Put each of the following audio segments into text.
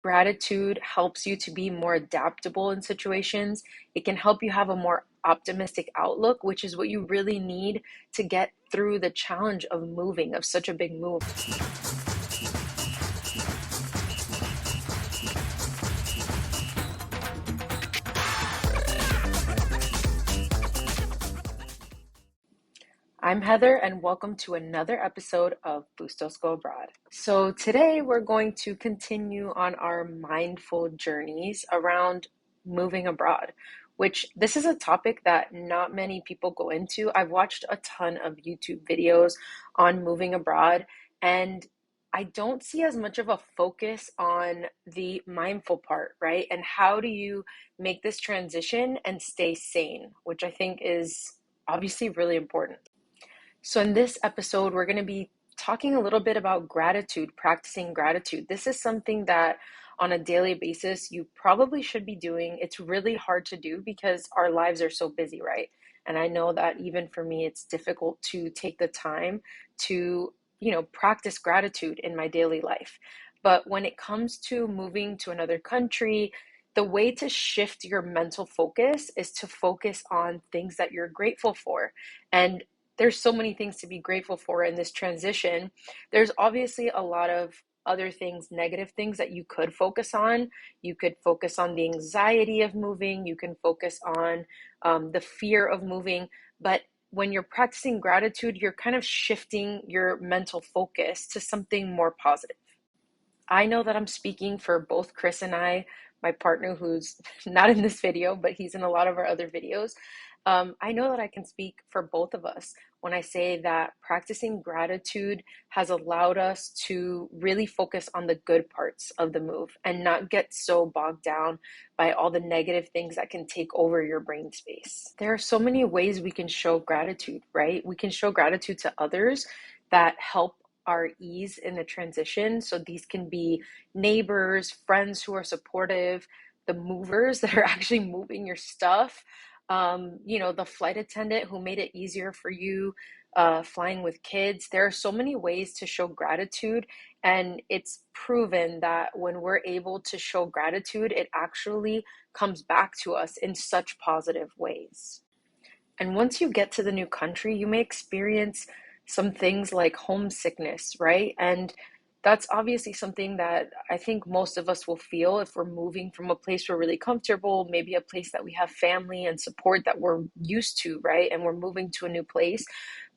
Gratitude helps you to be more adaptable in situations. It can help you have a more optimistic outlook, which is what you really need to get through the challenge of moving, of such a big move. I'm Heather, and welcome to another episode of Bustos Go Abroad. So, today we're going to continue on our mindful journeys around moving abroad, which this is a topic that not many people go into. I've watched a ton of YouTube videos on moving abroad, and I don't see as much of a focus on the mindful part, right? And how do you make this transition and stay sane, which I think is obviously really important. So, in this episode, we're going to be talking a little bit about gratitude, practicing gratitude. This is something that on a daily basis you probably should be doing. It's really hard to do because our lives are so busy, right? And I know that even for me, it's difficult to take the time to, practice gratitude in my daily life. But when it comes to moving to another country, the way to shift your mental focus is to focus on things that you're grateful for. And there's so many things to be grateful for in this transition. There's obviously a lot of other things, negative things that you could focus on. You could focus on the anxiety of moving. You can focus on the fear of moving. But when you're practicing gratitude, you're kind of shifting your mental focus to something more positive. I know that I'm speaking for both Chris and I, my partner who's not in this video, but he's in a lot of our other videos. I know that I can speak for both of us when I say that practicing gratitude has allowed us to really focus on the good parts of the move and not get so bogged down by all the negative things that can take over your brain space. There are so many ways we can show gratitude, right? We can show gratitude to others that help our ease in the transition. So these can be neighbors, friends who are supportive, the movers that are actually moving your stuff, the flight attendant who made it easier for you flying with kids. There are so many ways to show gratitude, and it's proven that when we're able to show gratitude, it actually comes back to us in such positive ways. And once you get to the new country, you may experience some things like homesickness, right? And that's obviously something that I think most of us will feel if we're moving from a place we're really comfortable, maybe a place that we have family and support that we're used to, right? And we're moving to a new place.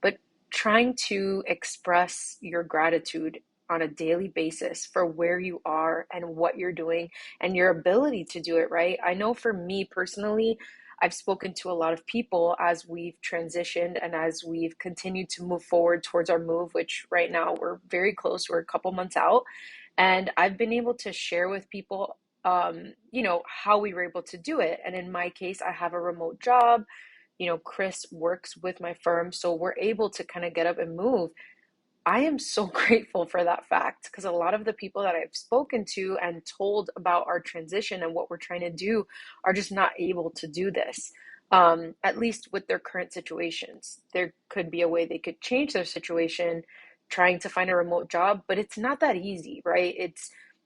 But trying to express your gratitude on a daily basis for where you are and what you're doing and your ability to do it, right? I know for me personally, I've spoken to a lot of people as we've transitioned and as we've continued to move forward towards our move, which right now we're very close, we're a couple months out. And I've been able to share with people, how we were able to do it. And in my case, I have a remote job. Chris works with my firm, so we're able to kind of get up and move. I am so grateful for that fact because a lot of the people that I've spoken to and told about our transition and what we're trying to do are just not able to do this, at least with their current situations. There could be a way they could change their situation trying to find a remote job, but it's not that easy, right?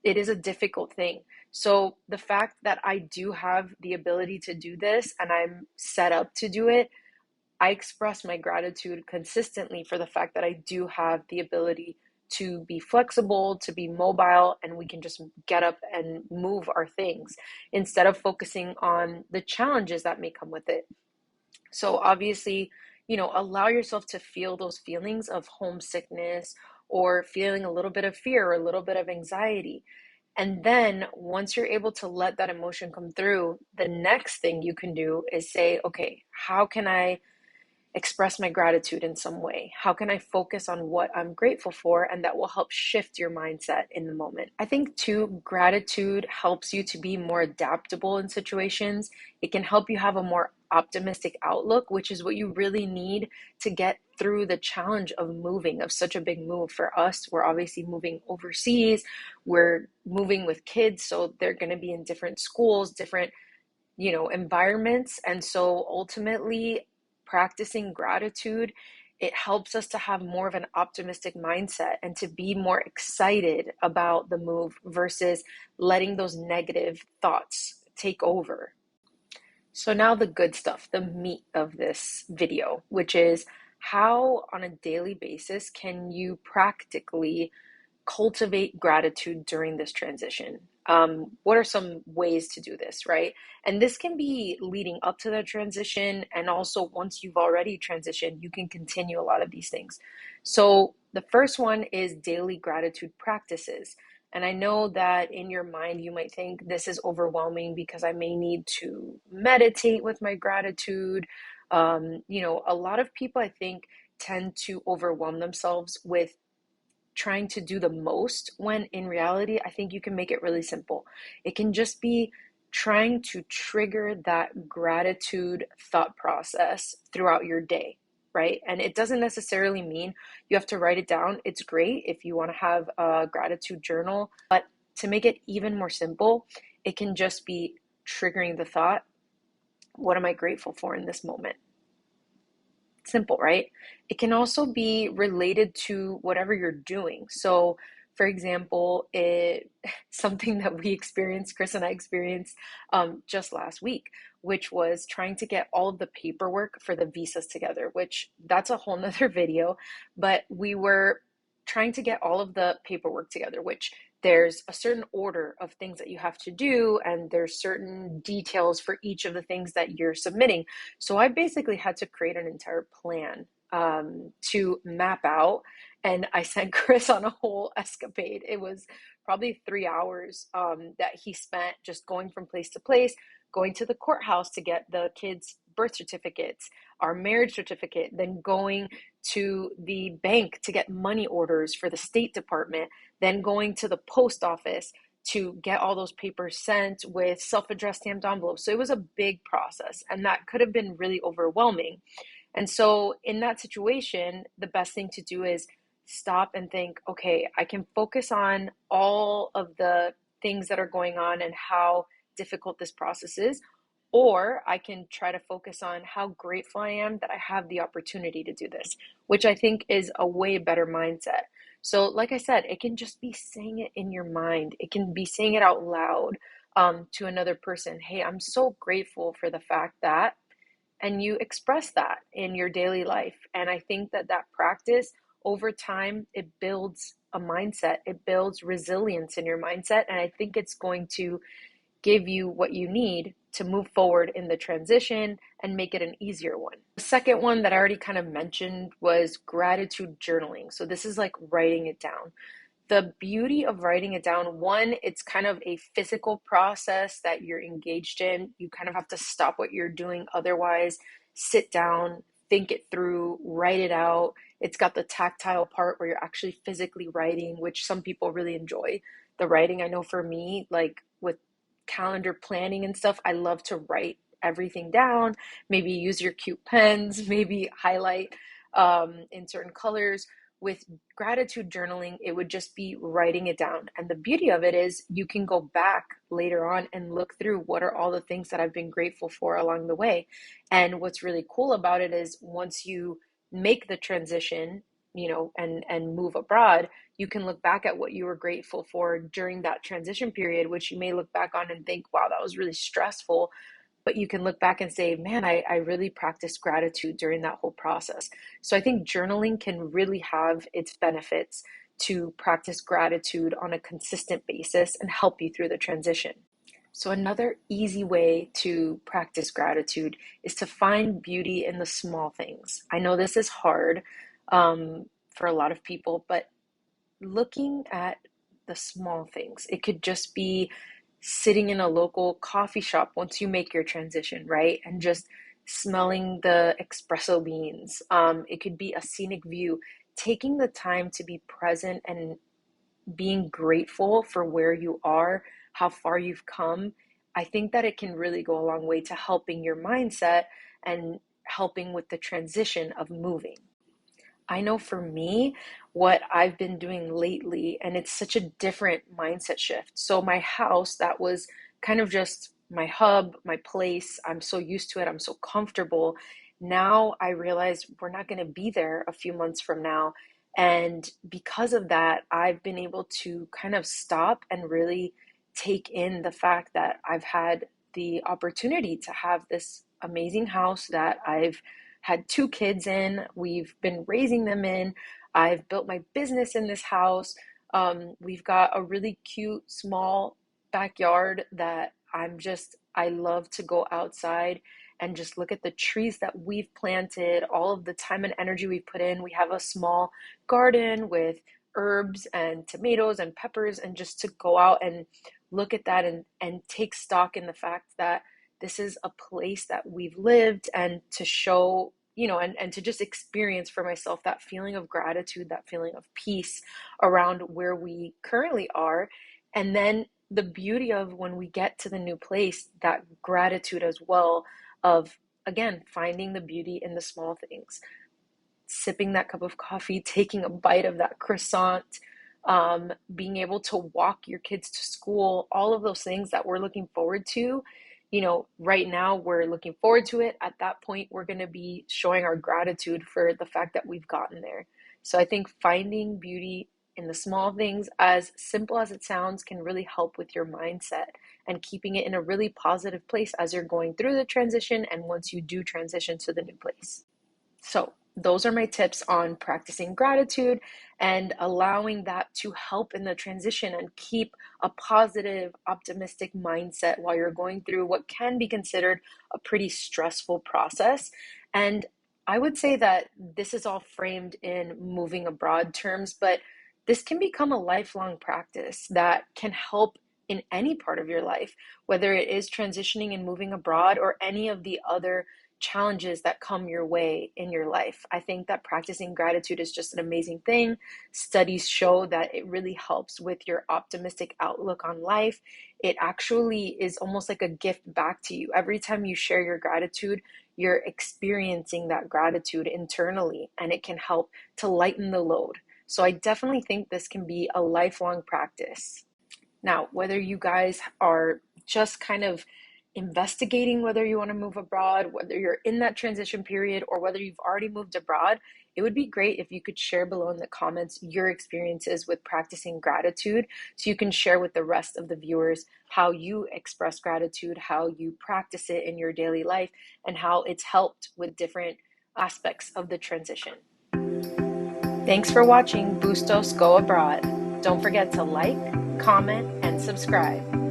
It is a difficult thing. So the fact that I do have the ability to do this and I'm set up to do it, I express my gratitude consistently for the fact that I do have the ability to be flexible, to be mobile, and we can just get up and move our things instead of focusing on the challenges that may come with it. So obviously, allow yourself to feel those feelings of homesickness or feeling a little bit of fear or a little bit of anxiety. And then once you're able to let that emotion come through, the next thing you can do is say, okay, how can I express my gratitude in some way? How can I focus on what I'm grateful for? And that will help shift your mindset in the moment. I think too, gratitude helps you to be more adaptable in situations. It can help you have a more optimistic outlook, which is what you really need to get through the challenge of moving, of such a big move. For us, we're obviously moving overseas. We're moving with kids, so they're going to be in different schools, different environments. And so ultimately, practicing gratitude it helps us to have more of an optimistic mindset and to be more excited about the move versus letting those negative thoughts take over. So now the good stuff, the meat of this video, which is how on a daily basis can you practically cultivate gratitude during this transition. What are some ways to do this, right? And this can be leading up to the transition, and also once you've already transitioned, you can continue a lot of these things. So the first one is daily gratitude practices. And I know that in your mind, you might think this is overwhelming because I may need to meditate with my gratitude. A lot of people, I think, tend to overwhelm themselves with trying to do the most when in reality, I think you can make it really simple. It can just be trying to trigger that gratitude thought process throughout your day, right? And it doesn't necessarily mean you have to write it down. It's great if you want to have a gratitude journal, but to make it even more simple, it can just be triggering the thought, what am I grateful for in this moment? Simple, right? It can also be related to whatever you're doing. So, for example, something that we experienced, Chris and I experienced just last week, which was trying to get all of the paperwork for the visas together, which that's a whole nother video, but we were trying to get all of the paperwork together, which there's a certain order of things that you have to do, and there's certain details for each of the things that you're submitting. So I basically had to create an entire plan to map out, and I sent Chris on a whole escapade. It was probably 3 hours that he spent just going from place to place, going to the courthouse to get the kids' birth certificates, our marriage certificate, then going to the bank to get money orders for the State Department, then going to the post office to get all those papers sent with self-addressed stamped envelopes. So it was a big process, and that could have been really overwhelming. And so in that situation, the best thing to do is stop and think, okay, I can focus on all of the things that are going on and how difficult this process is, or I can try to focus on how grateful I am that I have the opportunity to do this, which I think is a way better mindset. So, like I said, it can just be saying it in your mind. It can be saying it out loud to another person. Hey, I'm so grateful for the fact that, and you express that in your daily life. And I think that that practice over time, it builds a mindset, it builds resilience in your mindset. And I think it's going to give you what you need to move forward in the transition and make it an easier one. The second one that I already kind of mentioned was gratitude journaling. So this is like writing it down. The beauty of writing it down, one, it's kind of a physical process that you're engaged in. You kind of have to stop what you're doing. Otherwise, sit down, think it through, write it out. It's got the tactile part where you're actually physically writing, which some people really enjoy. The writing, I know for me, like with calendar planning and stuff, I love to write everything down, maybe use your cute pens, maybe highlight in certain colors. With gratitude journaling, it would just be writing it down. And the beauty of it is you can go back later on and look through what are all the things that I've been grateful for along the way. And what's really cool about it is once you make the transition, and move abroad, you can look back at what you were grateful for during that transition period, which you may look back on and think, wow, that was really stressful. But you can look back and say, man, I really practiced gratitude during that whole process. So I think journaling can really have its benefits to practice gratitude on a consistent basis and help you through the transition. So another easy way to practice gratitude is to find beauty in the small things. I know this is hard for a lot of people, but looking at the small things, it could just be sitting in a local coffee shop once you make your transition, right? And just smelling the espresso beans. It could be a scenic view, taking the time to be present and being grateful for where you are, how far you've come. I think that it can really go a long way to helping your mindset and helping with the transition of moving. I know for me, what I've been doing lately, and it's such a different mindset shift. So, my house, that was kind of just my hub, my place, I'm so used to it, I'm so comfortable. Now I realize we're not going to be there a few months from now. And because of that, I've been able to kind of stop and really take in the fact that I've had the opportunity to have this amazing house that I've had two kids in. We've been raising them in. I've built my business in this house. We've got a really cute, small backyard that I love to go outside and just look at the trees that we've planted, all of the time and energy we've put in. We have a small garden with herbs and tomatoes and peppers, and just to go out and look at that and take stock in the fact that this is a place that we've lived, and to show, and to just experience for myself that feeling of gratitude, that feeling of peace around where we currently are. And then the beauty of when we get to the new place, that gratitude as well of, again, finding the beauty in the small things, sipping that cup of coffee, taking a bite of that croissant, being able to walk your kids to school, all of those things that we're looking forward to. Right now we're looking forward to it. At that point, we're going to be showing our gratitude for the fact that we've gotten there. So I think finding beauty in the small things, as simple as it sounds, can really help with your mindset and keeping it in a really positive place as you're going through the transition and once you do transition to the new place. So, those are my tips on practicing gratitude and allowing that to help in the transition and keep a positive, optimistic mindset while you're going through what can be considered a pretty stressful process. And I would say that this is all framed in moving abroad terms, but this can become a lifelong practice that can help in any part of your life, whether it is transitioning and moving abroad or any of the other challenges that come your way in your life. I think that practicing gratitude is just an amazing thing. Studies show that it really helps with your optimistic outlook on life. It actually is almost like a gift back to you. Every time you share your gratitude, you're experiencing that gratitude internally, and it can help to lighten the load. So I definitely think this can be a lifelong practice. Now, whether you guys are just kind of investigating whether you want to move abroad, whether you're in that transition period, or whether you've already moved abroad, it would be great if you could share below in the comments your experiences with practicing gratitude, so you can share with the rest of the viewers how you express gratitude, how you practice it in your daily life, and how it's helped with different aspects of the transition. Thanks for watching Bustos Go Abroad. Don't forget to like, comment, and subscribe.